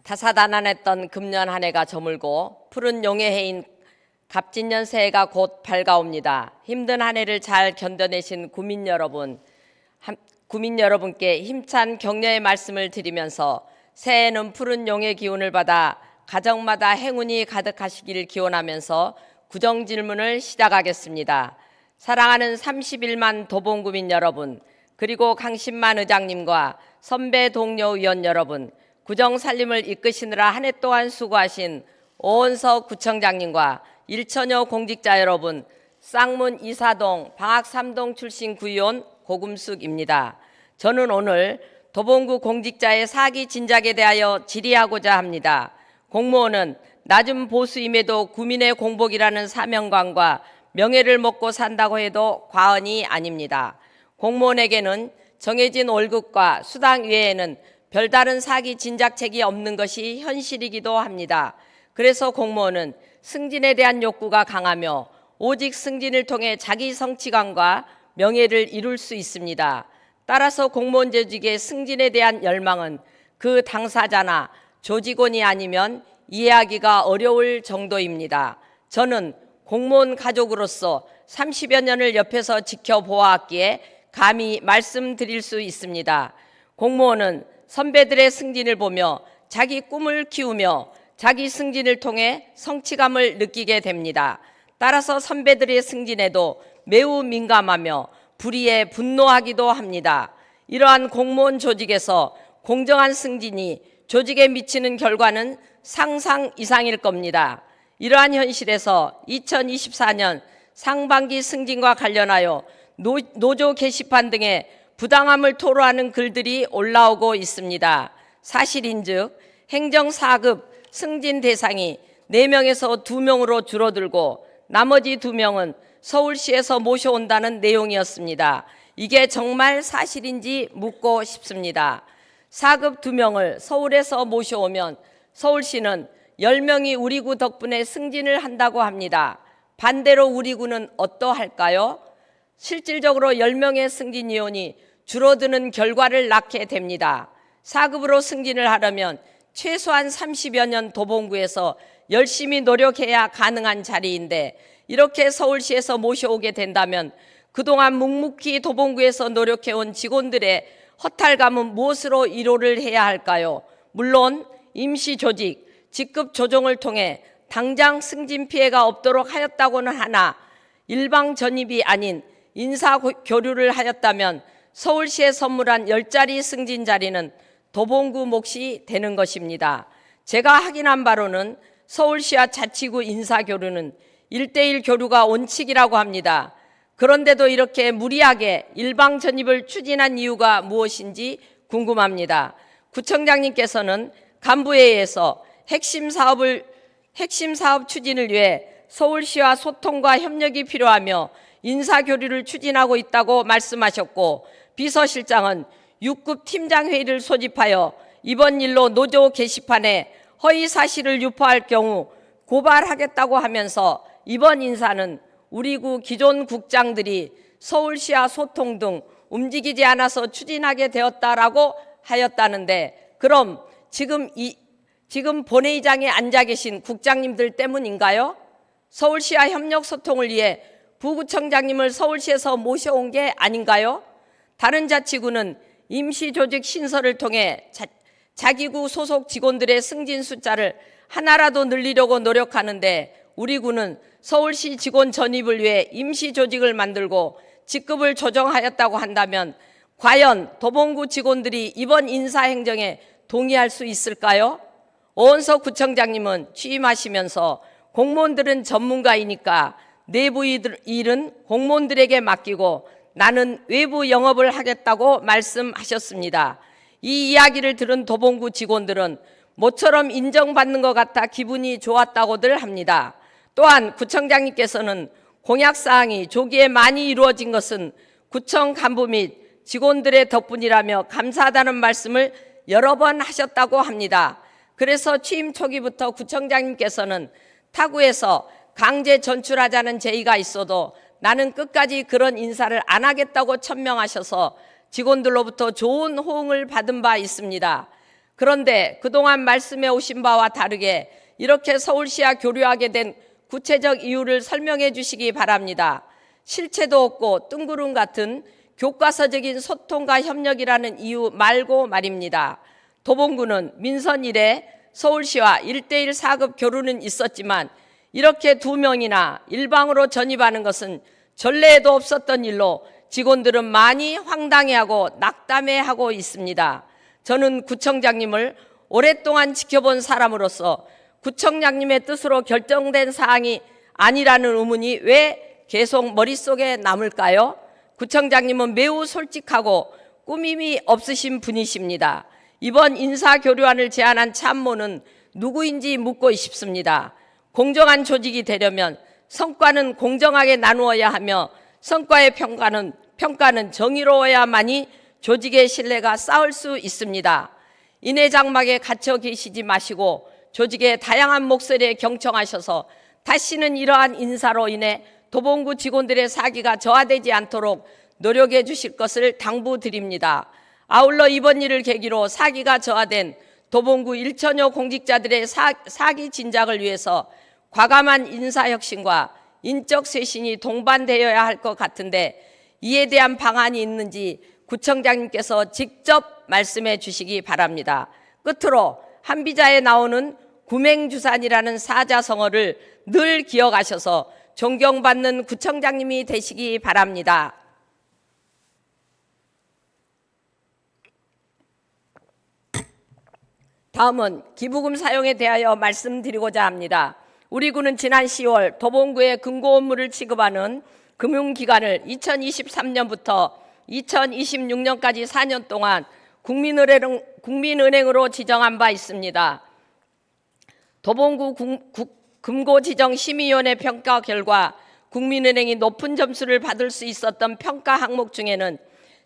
다사다난했던 금년 한 해가 저물고 푸른 용의 해인 갑진년 새해가 곧 밝아옵니다. 힘든 한 해를 잘 견뎌내신 구민 여러분께 힘찬 격려의 말씀을 드리면서 새해에는 푸른 용의 기운을 받아 가정마다 행운이 가득하시길 기원하면서 구정 질문을 시작하겠습니다. 사랑하는 31만 도봉구민 여러분, 그리고 강신만 의장님과 선배 동료 의원 여러분, 구정 살림을 이끄시느라 한 해 동안 수고하신 오원석 구청장님과 일처녀 공직자 여러분, 쌍문 이사동 방학 3동 출신 구의원 고금숙입니다. 저는 오늘 도봉구 공직자의 사기 진작에 대하여 질의하고자 합니다. 공무원은 낮은 보수임에도 구민의 공복이라는 사명감과 명예를 먹고 산다고 해도 과언이 아닙니다. 공무원에게는 정해진 월급과 수당 외에는 별다른 사기 진작책이 없는 것이 현실이기도 합니다. 그래서 공무원은 승진에 대한 욕구가 강하며 오직 승진을 통해 자기 성취감과 명예를 이룰 수 있습니다. 따라서 공무원 조직의 승진에 대한 열망은 그 당사자나 조직원이 아니면 이해하기가 어려울 정도입니다. 저는 공무원 가족으로서 30여 년을 옆에서 지켜보았기에 감히 말씀드릴 수 있습니다. 공무원은 선배들의 승진을 보며 자기 꿈을 키우며 자기 승진을 통해 성취감을 느끼게 됩니다. 따라서 선배들의 승진에도 매우 민감하며 불의에 분노하기도 합니다. 이러한 공무원 조직에서 공정한 승진이 조직에 미치는 결과는 상상 이상일 겁니다. 이러한 현실에서 2024년 상반기 승진과 관련하여 노조 게시판 등에 부당함을 토로하는 글들이 올라오고 있습니다. 사실인즉 행정 4급 승진 대상이 4명에서 2명으로 줄어들고 나머지 2명은 서울시에서 모셔온다는 내용이었습니다. 이게 정말 사실인지 묻고 싶습니다. 4급 2명을 서울에서 모셔오면 서울시는 10명이 우리 구 덕분에 승진을 한다고 합니다. 반대로 우리 구는 어떠할까요? 실질적으로 10명의 승진위원이 줄어드는 결과를 낳게 됩니다. 4급으로 승진을 하려면 최소한 30여 년 도봉구에서 열심히 노력해야 가능한 자리인데 이렇게 서울시에서 모셔오게 된다면 그동안 묵묵히 도봉구에서 노력해온 직원들의 허탈감은 무엇으로 위로를 해야 할까요? 물론 임시조직, 직급 조정을 통해 당장 승진 피해가 없도록 하였다고는 하나 일방 전입이 아닌 인사 교류를 하였다면 서울시에 선물한 10자리 승진 자리는 도봉구 몫이 되는 것입니다. 제가 확인한 바로는 서울시와 자치구 인사 교류는 1:1 교류가 원칙이라고 합니다. 그런데도 이렇게 무리하게 일방 전입을 추진한 이유가 무엇인지 궁금합니다. 구청장님께서는 간부회의에서 핵심 사업 추진을 위해 서울시와 소통과 협력이 필요하며 인사교류를 추진하고 있다고 말씀하셨고 비서실장은 6급 팀장회의를 소집하여 이번 일로 노조 게시판에 허위 사실을 유포할 경우 고발하겠다고 하면서 이번 인사는 우리 구 기존 국장들이 서울시와 소통 등 움직이지 않아서 추진하게 되었다라고 하였다는데 그럼 지금 본회의장에 앉아 계신 국장님들 때문인가요? 서울시와 협력 소통을 위해 부구청장님을 서울시에서 모셔온 게 아닌가요? 다른 자치구는 임시조직 신설을 통해 자기구 소속 직원들의 승진 숫자를 하나라도 늘리려고 노력하는데 우리 구는 서울시 직원 전입을 위해 임시조직을 만들고 직급을 조정하였다고 한다면 과연 도봉구 직원들이 이번 인사행정에 동의할 수 있을까요? 오원석 구청장님은 취임하시면서 공무원들은 전문가이니까 내부 일은 공무원들에게 맡기고 나는 외부 영업을 하겠다고 말씀하셨습니다. 이 이야기를 들은 도봉구 직원들은 모처럼 인정받는 것 같아 기분이 좋았다고들 합니다. 또한 구청장님께서는 공약사항이 조기에 많이 이루어진 것은 구청 간부 및 직원들의 덕분이라며 감사하다는 말씀을 여러 번 하셨다고 합니다. 그래서 취임 초기부터 구청장님께서는 타구에서 강제 전출하자는 제의가 있어도 나는 끝까지 그런 인사를 안 하겠다고 천명하셔서 직원들로부터 좋은 호응을 받은 바 있습니다. 그런데 그동안 말씀해 오신 바와 다르게 이렇게 서울시와 교류하게 된 구체적 이유를 설명해 주시기 바랍니다. 실체도 없고 뜬구름 같은 교과서적인 소통과 협력이라는 이유 말고 말입니다. 도봉구는 민선 이래 서울시와 1:1 4급 교류는 있었지만 이렇게 2명이나 일방으로 전입하는 것은 전례에도 없었던 일로 직원들은 많이 황당해하고 낙담해하고 있습니다. 저는 구청장님을 오랫동안 지켜본 사람으로서 구청장님의 뜻으로 결정된 사항이 아니라는 의문이 왜 계속 머릿속에 남을까요? 구청장님은 매우 솔직하고 꾸밈이 없으신 분이십니다. 이번 인사교류안을 제안한 참모는 누구인지 묻고 싶습니다. 공정한 조직이 되려면 성과는 공정하게 나누어야 하며 성과의 평가는 정의로워야만이 조직의 신뢰가 쌓을 수 있습니다. 인해 장막에 갇혀 계시지 마시고 조직의 다양한 목소리에 경청하셔서 다시는 이러한 인사로 인해 도봉구 직원들의 사기가 저하되지 않도록 노력해 주실 것을 당부드립니다. 아울러 이번 일을 계기로 사기가 저하된 도봉구 1천여 공직자들의 사기 진작을 위해서 과감한 인사혁신과 인적 쇄신이 동반되어야 할 것 같은데 이에 대한 방안이 있는지 구청장님께서 직접 말씀해 주시기 바랍니다. 끝으로 한비자에 나오는 구맹주산이라는 사자성어를 늘 기억하셔서 존경받는 구청장님이 되시기 바랍니다. 다음은 기부금 사용에 대하여 말씀드리고자 합니다. 우리 구는 지난 10월 도봉구에 금고 업무를 취급하는 금융기관을 2023년부터 2026년까지 4년 동안 국민은행으로 지정한 바 있습니다. 도봉구 금고지정심의위원회 평가 결과 국민은행이 높은 점수를 받을 수 있었던 평가 항목 중에는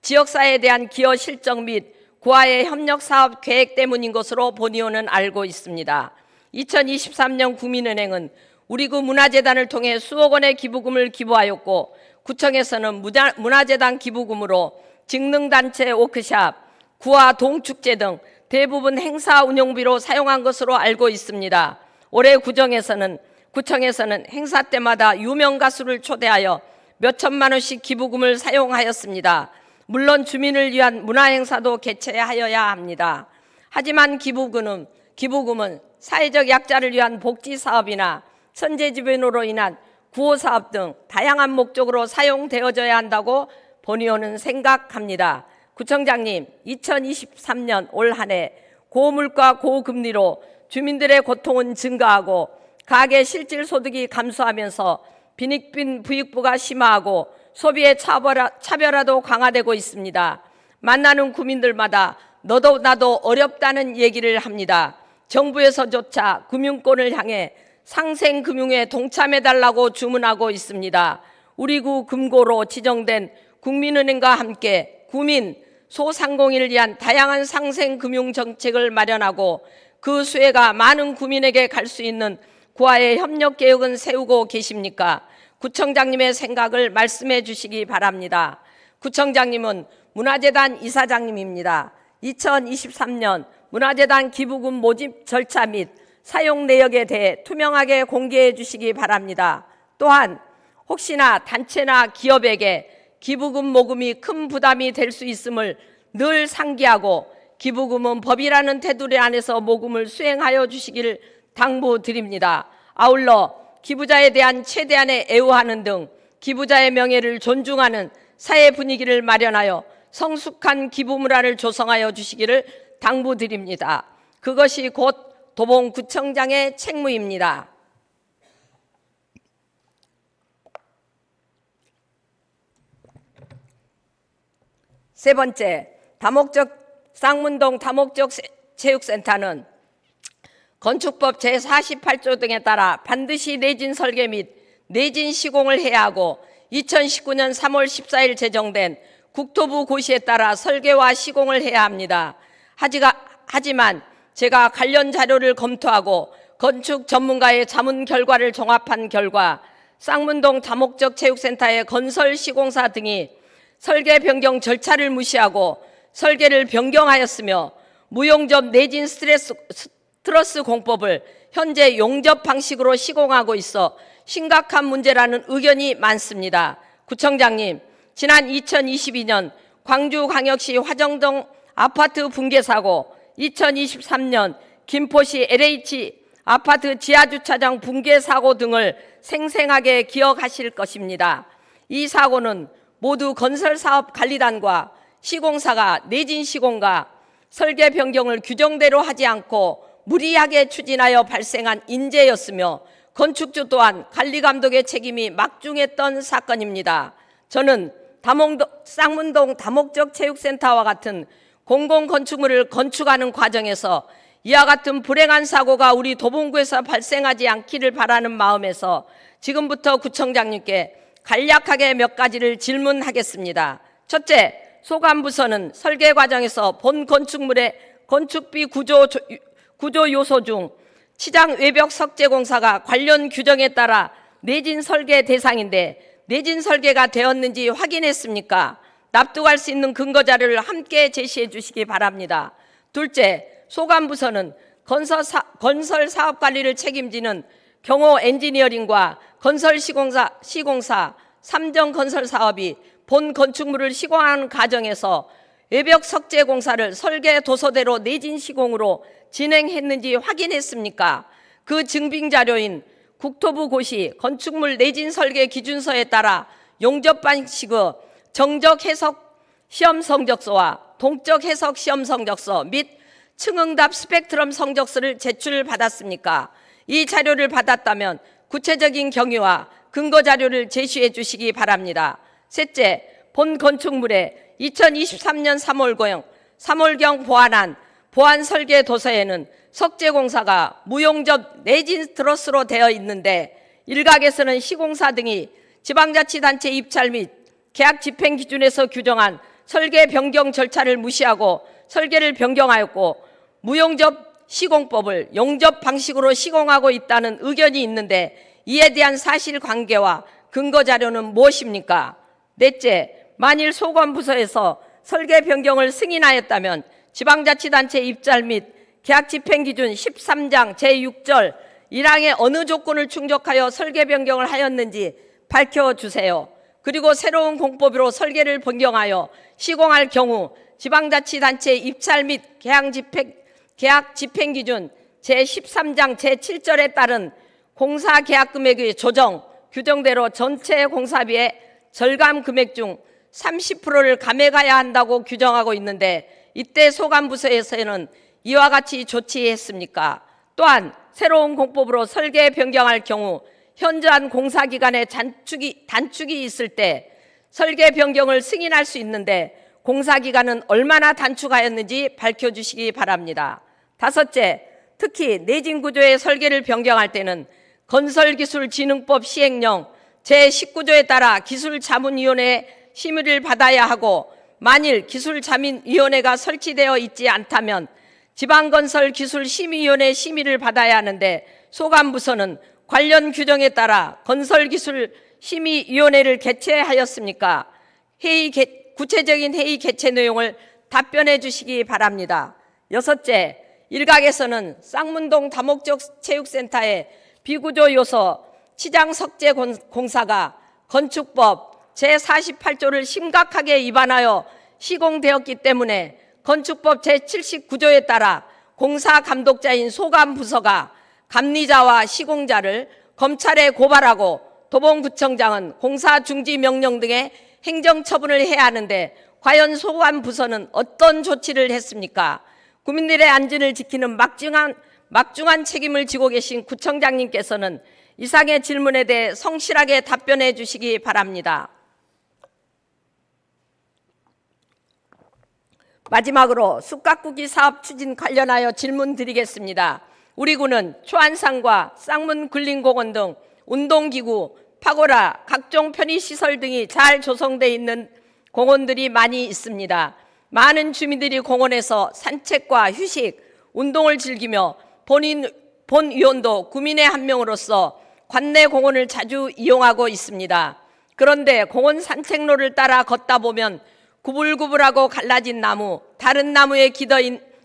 지역사회에 대한 기여 실적 및 구와의 협력사업 계획 때문인 것으로 본의원은 알고 있습니다. 2023년 국민은행은 우리구 문화재단을 통해 수억 원의 기부금을 기부하였고 구청에서는 문화재단 기부금으로 직능단체 워크샵, 구와 동축제 등 대부분 행사 운영비로 사용한 것으로 알고 있습니다. 올해 구청에서는 행사 때마다 유명 가수를 초대하여 몇 천만 원씩 기부금을 사용하였습니다. 물론 주민을 위한 문화행사도 개최하여야 합니다. 하지만 기부금은 사회적 약자를 위한 복지사업이나 선제지변으로 인한 구호사업 등 다양한 목적으로 사용되어져야 한다고 본의원은 생각합니다. 구청장님, 2023년 올 한 해 고물가 고금리로 주민들의 고통은 증가하고 가계 실질 소득이 감소하면서 빈익빈 부익부가 심화하고 소비의 차별화도 강화되고 있습니다. 만나는 구민들마다 너도 나도 어렵다는 얘기를 합니다. 정부에서조차 금융권을 향해 상생금융에 동참해달라고 주문하고 있습니다. 우리 구 금고로 지정된 국민은행과 함께 구민, 소상공인을 위한 다양한 상생금융 정책을 마련하고 그 수혜가 많은 구민에게 갈 수 있는 구와의 협력 계획은 세우고 계십니까? 구청장님의 생각을 말씀해 주시기 바랍니다. 구청장님은 문화재단 이사장님입니다. 2023년 문화재단 기부금 모집 절차 및 사용 내역에 대해 투명하게 공개해 주시기 바랍니다. 또한 혹시나 단체나 기업에게 기부금 모금이 큰 부담이 될 수 있음을 늘 상기하고 기부금은 법이라는 테두리 안에서 모금을 수행하여 주시기를 당부드립니다. 아울러 기부자에 대한 최대한의 애호하는 등 기부자의 명예를 존중하는 사회 분위기를 마련하여 성숙한 기부 문화를 조성하여 주시기를 당부드립니다. 그것이 곧 도봉구청장의 책무입니다. 세 번째, 쌍문동 다목적 체육센터는 건축법 제48조 등에 따라 반드시 내진 설계 및 내진 시공을 해야 하고 2019년 3월 14일 제정된 국토부 고시에 따라 설계와 시공을 해야 합니다. 하지만 제가 관련 자료를 검토하고 건축 전문가의 자문 결과를 종합한 결과 쌍문동 다목적 체육센터의 건설 시공사 등이 설계 변경 절차를 무시하고 설계를 변경하였으며 무용접 내진 트러스 공법을 현재 용접 방식으로 시공하고 있어 심각한 문제라는 의견이 많습니다. 구청장님, 지난 2022년 광주광역시 화정동 아파트 붕괴 사고, 2023년 김포시 LH 아파트 지하주차장 붕괴 사고 등을 생생하게 기억하실 것입니다. 이 사고는 모두 건설사업관리단과 시공사가 내진 시공과 설계 변경을 규정대로 하지 않고 무리하게 추진하여 발생한 인재였으며 건축주 또한 관리감독의 책임이 막중했던 사건입니다. 저는 쌍문동 다목적 체육센터와 같은 공공건축물을 건축하는 과정에서 이와 같은 불행한 사고가 우리 도봉구에서 발생하지 않기를 바라는 마음에서 지금부터 구청장님께 간략하게 몇 가지를 질문하겠습니다. 첫째, 소관부서는 설계 과정에서 본 건축물의 건축비 구조 요소 중 치장 외벽 석재 공사가 관련 규정에 따라 내진 설계 대상인데 내진 설계가 되었는지 확인했습니까? 납득할 수 있는 근거 자료를 함께 제시해 주시기 바랍니다. 둘째, 소관부서는 건설 사업 관리를 책임지는 경호 엔지니어링과 건설 시공사 3정 건설 사업이 본 건축물을 시공하는 과정에서 외벽 석재 공사를 설계 도서대로 내진 시공으로 진행했는지 확인했습니까? 그 증빙 자료인 국토부 고시 건축물 내진 설계 기준서에 따라 용접 방식의 정적 해석 시험 성적서와 동적 해석 시험 성적서 및 층응답 스펙트럼 성적서를 제출받았습니까? 이 자료를 받았다면 구체적인 경위와 근거 자료를 제시해 주시기 바랍니다. 셋째, 본 건축물의 2023년 3월경 보완한 보안 설계 도서에는 석재 공사가 무용접 내진 트러스로 되어 있는데 일각에서는 시공사 등이 지방자치단체 입찰 및 계약 집행 기준에서 규정한 설계 변경 절차를 무시하고 설계를 변경하였고 무용접 시공법을 용접 방식으로 시공하고 있다는 의견이 있는데 이에 대한 사실관계와 근거 자료는 무엇입니까? 넷째, 만일 소관부서에서 설계 변경을 승인하였다면 지방자치단체 입찰 및 계약 집행기준 13장 제6절 1항의 어느 조건을 충족하여 설계 변경을 하였는지 밝혀주세요. 그리고 새로운 공법으로 설계를 변경하여 시공할 경우 지방자치단체 입찰 및 계약 집행기준 제13장 제7절에 따른 공사계약금액의 조정, 규정대로 전체 공사비의 절감 금액 중 30%를 감액해야 한다고 규정하고 있는데 이때 소관부서에서는 이와 같이 조치했습니까? 또한 새로운 공법으로 설계 변경할 경우 현저한 공사기간의 단축이 있을 때 설계 변경을 승인할 수 있는데 공사기간은 얼마나 단축하였는지 밝혀주시기 바랍니다. 다섯째, 특히 내진구조의 설계를 변경할 때는 건설기술진흥법 시행령 제19조에 따라 기술자문위원회의 심의를 받아야 하고 만일 기술자문위원회가 설치되어 있지 않다면 지방건설기술심의위원회 심의를 받아야 하는데 소관부서는 관련 규정에 따라 건설기술심의위원회를 개최하였습니까? 구체적인 회의 개최 내용을 답변해 주시기 바랍니다. 여섯째, 일각에서는 쌍문동 다목적 체육센터의 비구조 요소 치장 석재 공사가 건축법 제48조를 심각하게 위반하여 시공되었기 때문에 건축법 제79조에 따라 공사감독자인 소관부서가 감리자와 시공자를 검찰에 고발하고 도봉구청장은 공사중지명령 등의 행정처분을 해야 하는데 과연 소관부서는 어떤 조치를 했습니까? 국민들의 안전을 지키는 막중한 책임을 지고 계신 구청장님께서는 이상의 질문에 대해 성실하게 답변해 주시기 바랍니다. 마지막으로 쑥갓구기 사업 추진 관련하여 질문 드리겠습니다. 우리 구는 초안산과 쌍문 근린공원 등 운동기구, 파고라, 각종 편의시설 등이 잘 조성되어 있는 공원들이 많이 있습니다. 많은 주민들이 공원에서 산책과 휴식, 운동을 즐기며 본 의원도 구민의 한 명으로서 관내 공원을 자주 이용하고 있습니다. 그런데 공원 산책로를 따라 걷다 보면 구불구불하고 갈라진 나무, 다른 나무에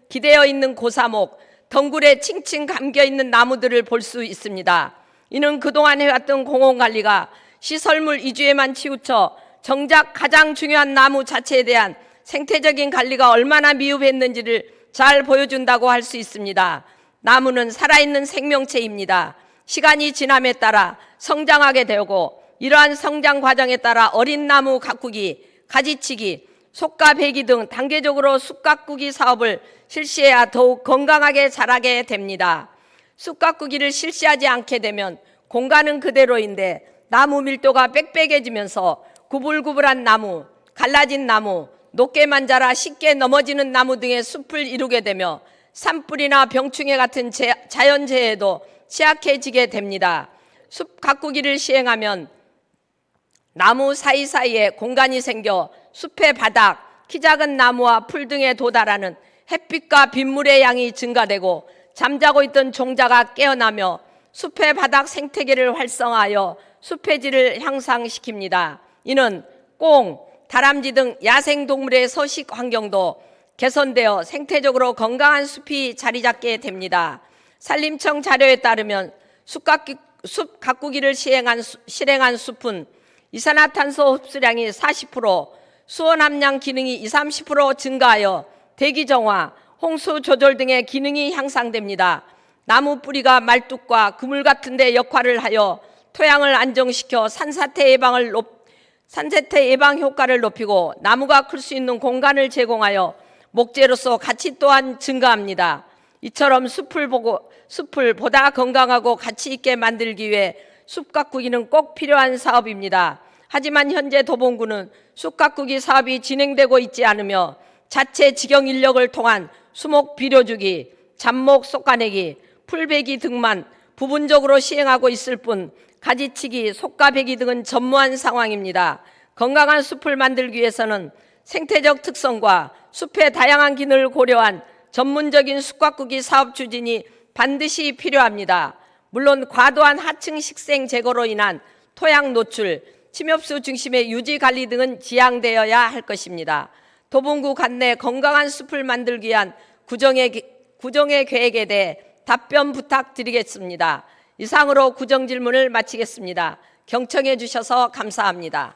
기대어 있는 고사목, 덩굴에 칭칭 감겨 있는 나무들을 볼 수 있습니다. 이는 그동안 해왔던 공원관리가 시설물 위주에만 치우쳐 정작 가장 중요한 나무 자체에 대한 생태적인 관리가 얼마나 미흡했는지를 잘 보여준다고 할 수 있습니다. 나무는 살아있는 생명체입니다. 시간이 지남에 따라 성장하게 되고 이러한 성장 과정에 따라 어린 나무 가꾸기, 가지치기, 속과 배기 등 단계적으로 숲 가꾸기 사업을 실시해야 더욱 건강하게 자라게 됩니다. 숲 가꾸기를 실시하지 않게 되면 공간은 그대로인데 나무 밀도가 빽빽해지면서 구불구불한 나무, 갈라진 나무, 높게만 자라 쉽게 넘어지는 나무 등의 숲을 이루게 되며 산불이나 병충해 같은 자연재해에도 취약해지게 됩니다. 숲 가꾸기를 시행하면 나무 사이사이에 공간이 생겨 숲의 바닥, 키 작은 나무와 풀 등에 도달하는 햇빛과 빗물의 양이 증가되고 잠자고 있던 종자가 깨어나며 숲의 바닥 생태계를 활성화하여 숲의 질을 향상시킵니다. 이는 꽁, 다람쥐 등 야생동물의 서식 환경도 개선되어 생태적으로 건강한 숲이 자리 잡게 됩니다. 산림청 자료에 따르면 숲 가꾸기를 실행한 숲은 이산화탄소 흡수량이 40%, 수온 함량 기능이 20-30% 증가하여 대기 정화, 홍수 조절 등의 기능이 향상됩니다. 나무 뿌리가 말뚝과 그물 같은 데 역할을 하여 토양을 안정시켜 산사태 예방 효과를 높이고 나무가 클 수 있는 공간을 제공하여 목재로서 가치 또한 증가합니다. 이처럼 숲을 보다 건강하고 가치 있게 만들기 위해 숲 가꾸기는 꼭 필요한 사업입니다. 하지만 현재 도봉구는 숲 가꾸기 사업이 진행되고 있지 않으며 자체 직영 인력을 통한 수목 비료주기, 잡목 솎아내기, 풀베기 등만 부분적으로 시행하고 있을 뿐 가지치기, 속가배기 등은 전무한 상황입니다. 건강한 숲을 만들기 위해서는 생태적 특성과 숲의 다양한 기능을 고려한 전문적인 숲 가꾸기 사업 추진이 반드시 필요합니다. 물론 과도한 하층 식생 제거로 인한 토양 노출, 침엽수 중심의 유지 관리 등은 지양되어야 할 것입니다. 도봉구 관내 건강한 숲을 만들기 위한 구정의 계획에 대해 답변 부탁드리겠습니다. 이상으로 구정 질문을 마치겠습니다. 경청해 주셔서 감사합니다.